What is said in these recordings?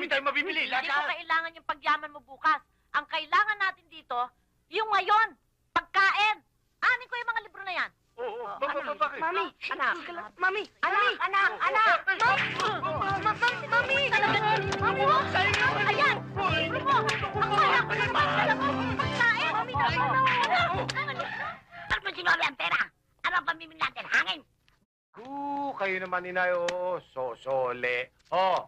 Marami tayong mabibili. Hindi ko kailangan yung pagyaman mo bukas. Ang kailangan natin dito, yung ngayon, pagkain. Anin ko yung mga libro na yan. Oo, bakit? Mami, anak. Mami, anak. Mami. Mami, mo. Ayan! Libro mo! Ang kaya ko naman talaga pagkain! Ba't mo sinabi ang pera? Ano ang pamimili natin? Hangin? Kayo naman, inay, oo. Sosole. Oh,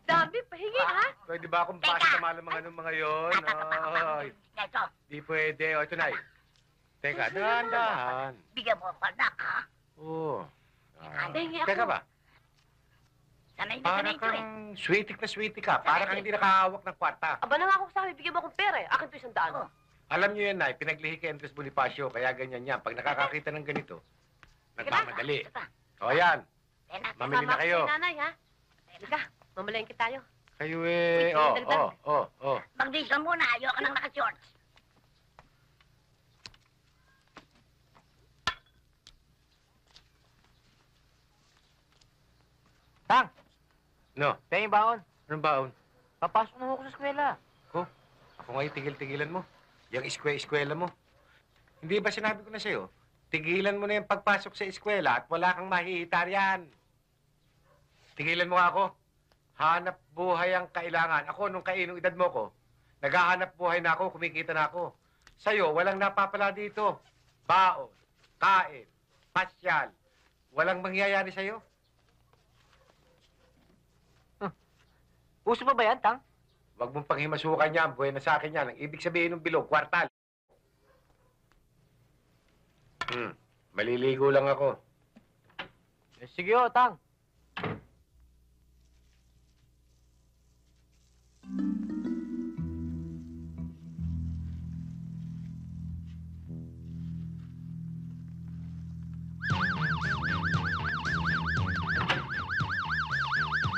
Dami, pahingi, ha? pwede ba akong basta malamang anong mga yon? Ay, Ito, di pwede. O, ito, nay. Teka, dahan-dahan. bigyan mo ako, anak, ha? Oo. Pahingi ako. Teka ba? Sanay na Para sanay ko, eh. kang sweetie na sweetie ka. Para kang hindi nakahawak ng kwarta. Aba na nga ako sa akin, bigyan mo akong pera eh. Akin to 100. Oh. Alam niyo yan, nay. Pinaglihi kay Andres Bonifacio. Kaya ganyan yan. Pag nakakakita ng ganito, nagmamadali. Ito pa. O, yan. Tayo natin. Mamili na kayo. Si nanay, ha? Halika, mamalengke tayo. Kayo eh. Oh. Mag-dish ka muna, ayoko nang naka-shorts. Tang, No, tayo yung baon. anong baon? Papasok na ako sa eskwela. Ako ngayon, tigil-tigilan mo. Yung eskwela mo. Hindi ba sinabi ko na sa'yo? Tigilan mo na yung pagpasok sa eskwela at wala kang mahihita riyan. Tigilan mo nga ako. Hanap buhay ang kailangan. Ako, nung kainong edad mo ko, naghahanap buhay na ako, kumikita na ako. Sa'yo, walang napapala dito. Baon, kain, pasyal. Walang mangyayari sa'yo. Uso pa ba yan, Tang? Huwag mong panghimasukan yan. Buhay na sa akin yan. Ang ibig sabihin ng bilog, kwartal. Maliligo lang ako. Eh, sige o, Tang.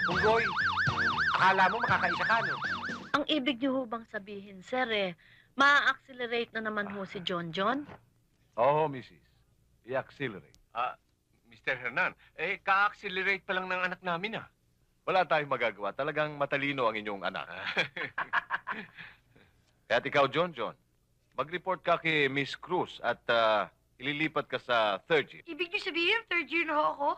Punggoy, akala mo makakaisa ka, no? Ang ibig niyo ho bang sabihin, sir, ma-accelerate na naman ho si John John? Oo, Mrs. I-accelerate. Mr. Hernan, ka-accelerate pa lang ng anak namin, ah. Wala tayong magagawa. Talagang matalino ang inyong anak. Kaya't ikaw, John, mag-report ka kay Miss Cruz at ililipat ka sa third year. Ibig niyo sabihin, 3rd year na ho ako?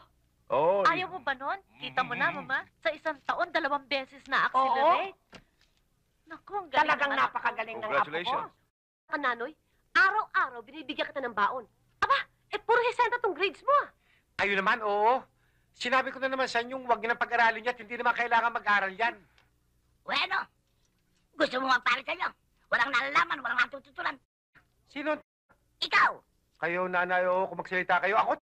Oo. Ayaw mo ba nun? Kita mo na, mama? Sa isang taon, 2 beses na accelerate. Naku, ang galing. Talagang ng anak ko. napakagaling ng apo ko. Congratulations. Kananoy, araw-araw binibigyan kita ng baon. Aba, puro hisenta tong grades mo ah. Kayo naman, oo. Sinabi ko na naman sa inyong huwag niyo nang pag-aralin yan at hindi naman kailangan mag-aral yan. Bueno, gusto mo magpare sa'yo. Walang nalalaman, walang natututunan. Sino? Ikaw! Kayo, nanay, oo, kung magsalita kayo. Ako,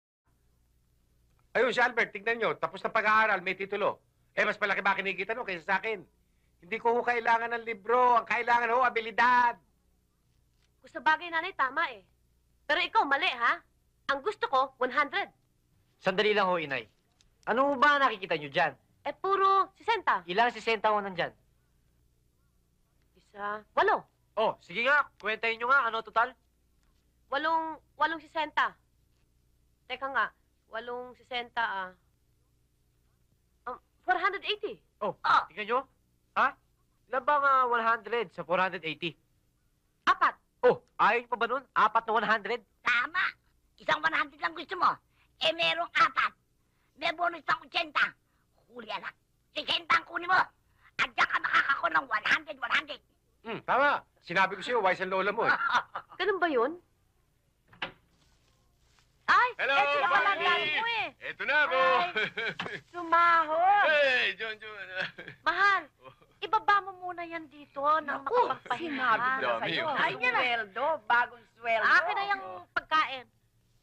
ayun, si Albert, tignan nyo. Tapos na pag-aaral, may titulo. Mas malaki ba kinikita no kaysa sa akin? Hindi ko ho kailangan ng libro. Ang kailangan ho, abilidad. Kung sa bagay nanay, tama eh. Pero ikaw, mali ha? Ang gusto ko, 100. Sandali lang ho, inay. Ano ba nakikita nyo dyan? Puro 60. Ilang 60 ho nandyan? 8. Oh, sige nga. Kwentahin nyo nga. Ano total? 8 60. Teka nga, 8 60 480. Oh, tingnan nyo. Ha? Ilan ba nga 100 sa 480? 4. Oh, ayaw nyo pa ba nun? 4 na 100? Tama! Isang 100 lang gusto mo. Merong 4. May bonus pang 80. Huli anak. 60 ang kunin mo. At diyan ka makakako ng 100. Tama. Sinabi ko sa'yo, wise ang lola mo. Ganun ba yun? Ay, Hello, eto na pala Mami! galing mo eh. Eto na ako. Sumahod. Hey, John. Mahal, ibaba mo muna yan dito nang makapagpahinga. Sinabi ko na Dami, sa'yo. oh. Ay, sweldo. Bagong sweldo. Akin na yung pagkain.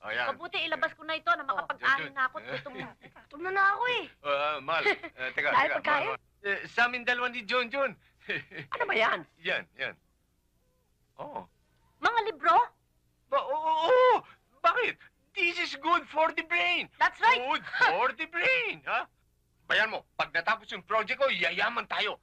Ayan. Mabuti ilabas ko na ito na makapag-ahin na ako. Gutom mo. Gutom na ako eh. Mahal. Teka. Dahil pagkain? Sa amin dalawa ni John. Ano ba yan? Yan. Oh. Mga libro? Oo. Bakit? This is good for the brain. That's right. Good for the brain, ha? Bayan mo, pag natapos yung project ko, yayaman tayo.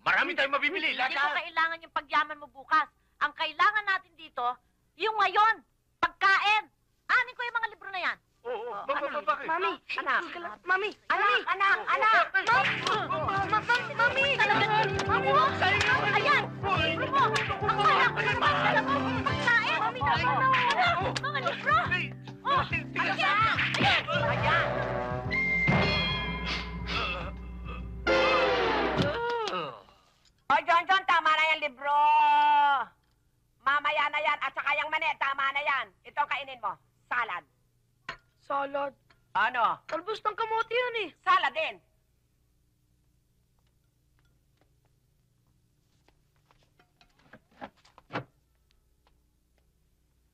Marami tayong mabibili. Hindi ko kailangan yung pagyaman mo bukas. Ang kailangan natin dito, yung ngayon, pagkain. Anin ko yung mga libro na yan. Oo. Bakit? Mami, anak. Mami, anak. Ang kaya ko naman dala mo! Pagkain! Mga libro! Oh, ano yan? Ayan! O, John, tama na yan, libro. Mamaya na yan. At saka yung mani, tama na yan. Ito ang kainin mo. Salad. Salad. Ano? Talbos ng kamote yan eh. Salad din.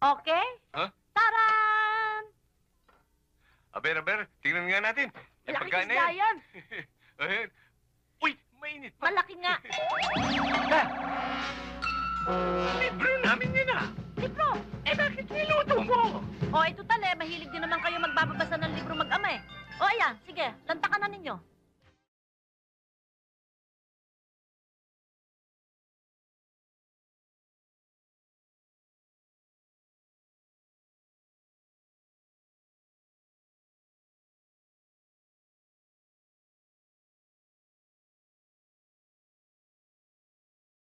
Okay? Huh? Taran! Aber, tingnan nga natin. Yung Malaki pagkain na isda yan. yan. Ayan. Uy, mainit pa. Malaki nga. Libro namin yun ah. Libro! Eh, bakit niluto mo? O, ito tali. Mahilig din naman kayo magbababasa ng libro mag-ama eh. O, ayan. Sige. Lantakan na ninyo.